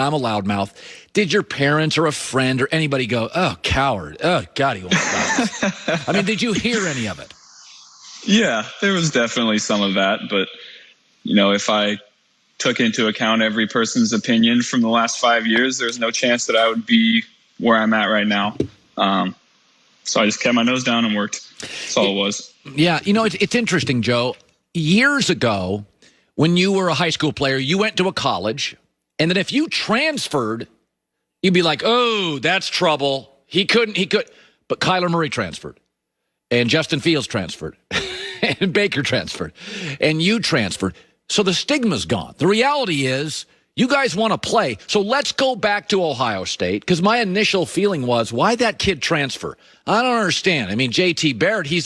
I'm a loudmouth. Did your parents or a friend or anybody go, oh, coward, oh, God, he won't stop this? I mean, did you hear any of it? Yeah, there was definitely some of that. But, if I took into account every person's opinion from the last 5 years, there's no chance that I would be where I'm at right now. So I just kept my nose down and worked. That's all it was. Yeah, it's interesting, Joe. Years ago, when you were a high school player, you went to a college, and then if you transferred, you'd be like, oh, that's trouble. He could. But Kyler Murray transferred, and Justin Fields transferred, and Baker transferred, and you transferred. So the stigma's gone. The reality is you guys want to play. So let's go back to Ohio State, because my initial feeling was, why that kid transfer? I don't understand. I mean, J.T. Barrett, he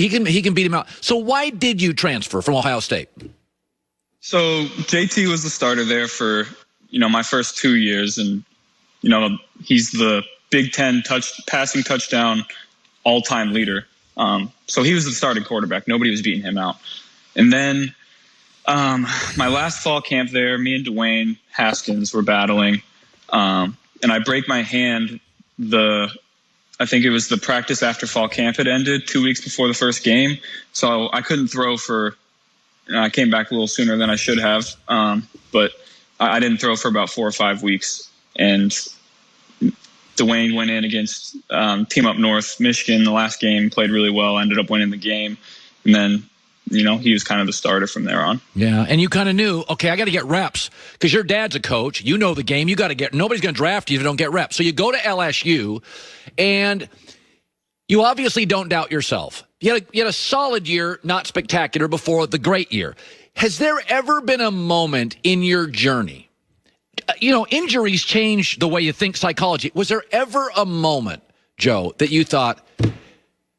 can beat him out. So why did you transfer from Ohio State? So JT was the starter there for, my first 2 years. And, he's the Big Ten passing touchdown all-time leader. So he was the starting quarterback. Nobody was beating him out. And then my last fall camp there, me and Dwayne Haskins were battling. And I break my hand. I think it was the practice after fall camp had ended 2 weeks before the first game. So I couldn't throw for, I came back a little sooner than I should have. But I didn't throw for about 4 or 5 weeks. And Dwayne went in against Team Up North, Michigan, the last game, played really well, ended up winning the game. And then, he was kind of the starter from there on. Yeah, and you kind of knew, okay, I got to get reps, because your dad's a coach. You know the game. You got to nobody's going to draft you if you don't get reps. So you go to LSU, and you obviously don't doubt yourself. You had a solid year, not spectacular, before the great year. Has there ever been a moment in your journey? Injuries change the way you think psychology. Was there ever a moment, Joe, that you thought,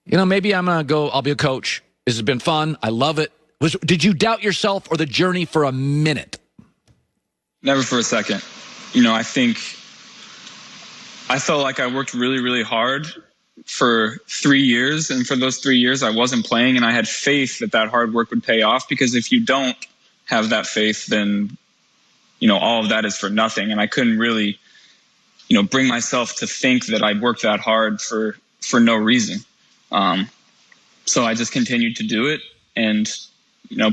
maybe I'll be a coach. This has been fun. I love it. Did you doubt yourself or the journey for a minute? Never for a second. I felt like I worked really, really hard for 3 years. And for those 3 years, I wasn't playing. And I had faith that hard work would pay off, because if you don't have that faith, then, all of that is for nothing. And I couldn't really, bring myself to think that I'd worked that hard for no reason. So I just continued to do it and,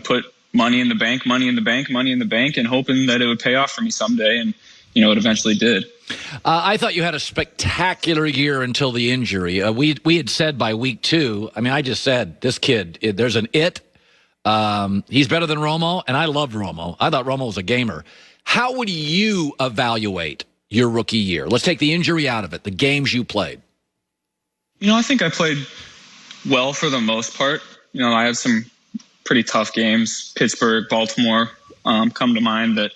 put money in the bank, and hoping that it would pay off for me someday. And, it eventually did. I thought you had a spectacular year until the injury. We had said by week 2, I just said, this kid, there's an it. He's better than Romo, and I loved Romo. I thought Romo was a gamer. How would you evaluate your rookie year? Let's take the injury out of it, the games you played. I think I played well for the most part. I had some pretty tough games. Pittsburgh, Baltimore come to mind that,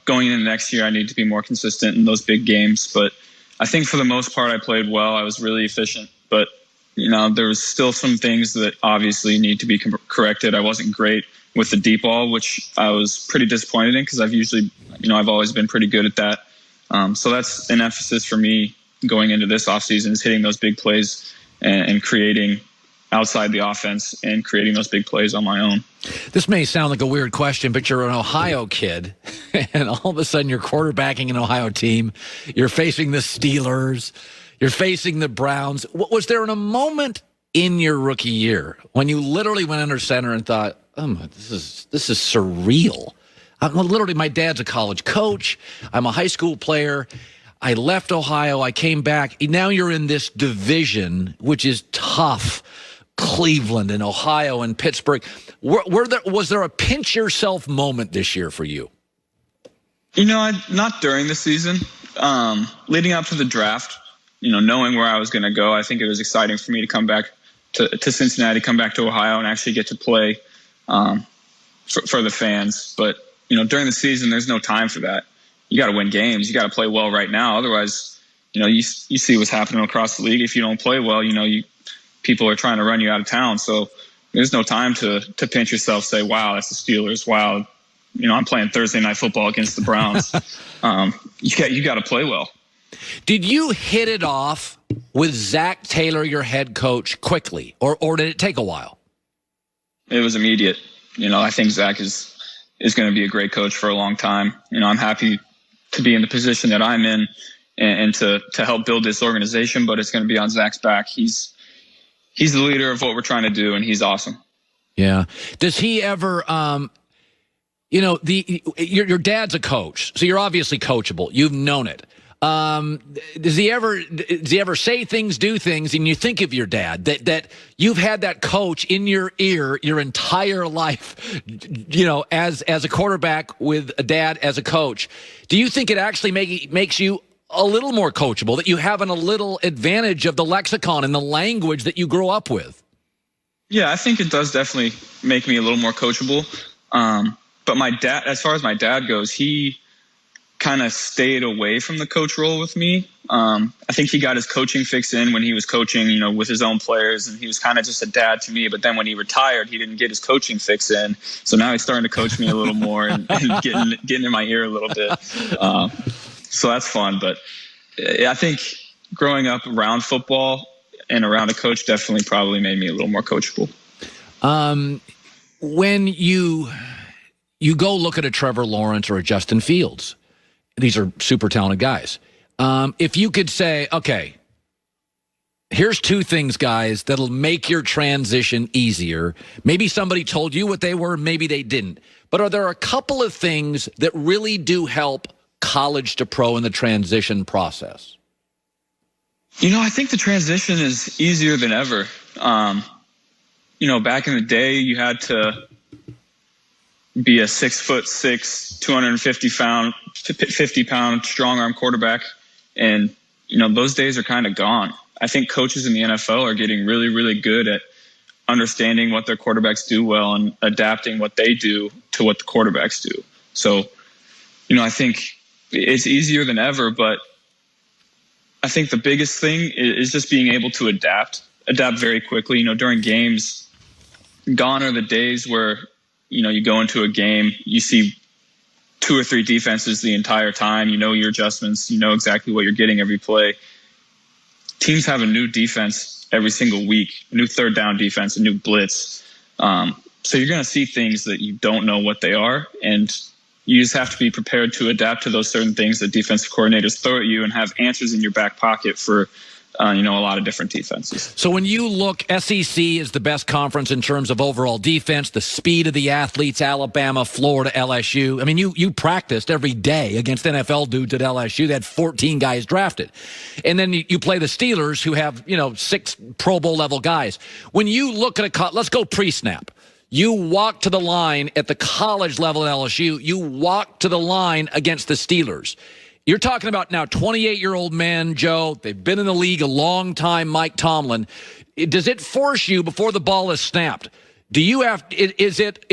going into next year, I need to be more consistent in those big games. But I think for the most part, I played well. I was really efficient. But, there was still some things that obviously need to be corrected. I wasn't great with the deep ball, which I was pretty disappointed in, because I've always been pretty good at that. So that's an emphasis for me going into this offseason, is hitting those big plays and creating outside the offense and creating those big plays on my own. This may sound like a weird question, but you're an Ohio kid, and all of a sudden you're quarterbacking an Ohio team. You're facing the Steelers. You're facing the Browns. Was there a moment in your rookie year when you literally went under center and thought, oh, this is surreal? Literally, my dad's a college coach. I'm a high school player. I left Ohio. I came back. Now you're in this division, which is tough. Cleveland and Ohio and Pittsburgh. Was there a pinch yourself moment this year for you? Not during the season. Leading up to the draft, knowing where I was going to go, I think it was exciting for me to come back to Cincinnati, come back to Ohio, and actually get to play for the fans. But, during the season, there's no time for that. You got to win games. You got to play well right now. Otherwise, you see what's happening across the league. If you don't play well, people are trying to run you out of town. So there's no time to pinch yourself, say, wow, that's the Steelers. Wow, I'm playing Thursday Night Football against the Browns. You got to play well. Did you hit it off with Zach Taylor, your head coach, quickly, or did it take a while? It was immediate. I think Zach is going to be a great coach for a long time. I'm happy to be in the position that I'm in and to help build this organization, but it's going to be on Zach's back. He's the leader of what we're trying to do, and he's awesome. Yeah. Does he ever, your dad's a coach, so you're obviously coachable. You've known it. Does he ever say things, do things, and you think of your dad, that you've had that coach in your ear your entire life, as a quarterback with a dad as a coach? Do you think it actually makes you a little more coachable, that you have a little advantage of the lexicon and the language that you grow up with? Yeah, I think it does definitely make me a little more coachable. But my dad, as far as my dad goes, he kind of stayed away from the coach role with me. I think he got his coaching fix in when he was coaching, with his own players, and he was kind of just a dad to me. But then when he retired, he didn't get his coaching fix in. So now he's starting to coach me a little more and getting in my ear a little bit. So that's fun. But I think growing up around football and around a coach definitely probably made me a little more coachable. When you go look at a Trevor Lawrence or a Justin Fields, these are super talented guys. If you could say, okay, here's two things, guys, that'll make your transition easier. Maybe somebody told you what they were, maybe they didn't. But are there a couple of things that really do help college to pro in the transition process? I think the transition is easier than ever. Back in the day, you had to be a 6'6", 250-pound strong arm quarterback, and those days are kind of gone. I think coaches in the NFL are getting really, really good at understanding what their quarterbacks do well and adapting what they do to what the quarterbacks do. So, I think it's easier than ever, but I think the biggest thing is just being able to adapt very quickly. During games, gone are the days where, you go into a game, you see 2 or 3 defenses the entire time, your adjustments, exactly what you're getting every play. Teams have a new defense every single week, a new third down defense, a new blitz. So you're going to see things that you don't know what they are, and you just have to be prepared to adapt to those certain things that defensive coordinators throw at you and have answers in your back pocket for, a lot of different defenses. So when you look, SEC is the best conference in terms of overall defense, the speed of the athletes, Alabama, Florida, LSU. I mean, you practiced every day against NFL dudes at LSU. They had 14 guys drafted. And then you play the Steelers, who have, 6 Pro Bowl level guys. When you look at let's go pre-snap. You walk to the line at the college level at LSU. You walk to the line against the Steelers. You're talking about now 28-year-old men, Joe. They've been in the league a long time, Mike Tomlin. Does it force you before the ball is snapped? Do you have, is it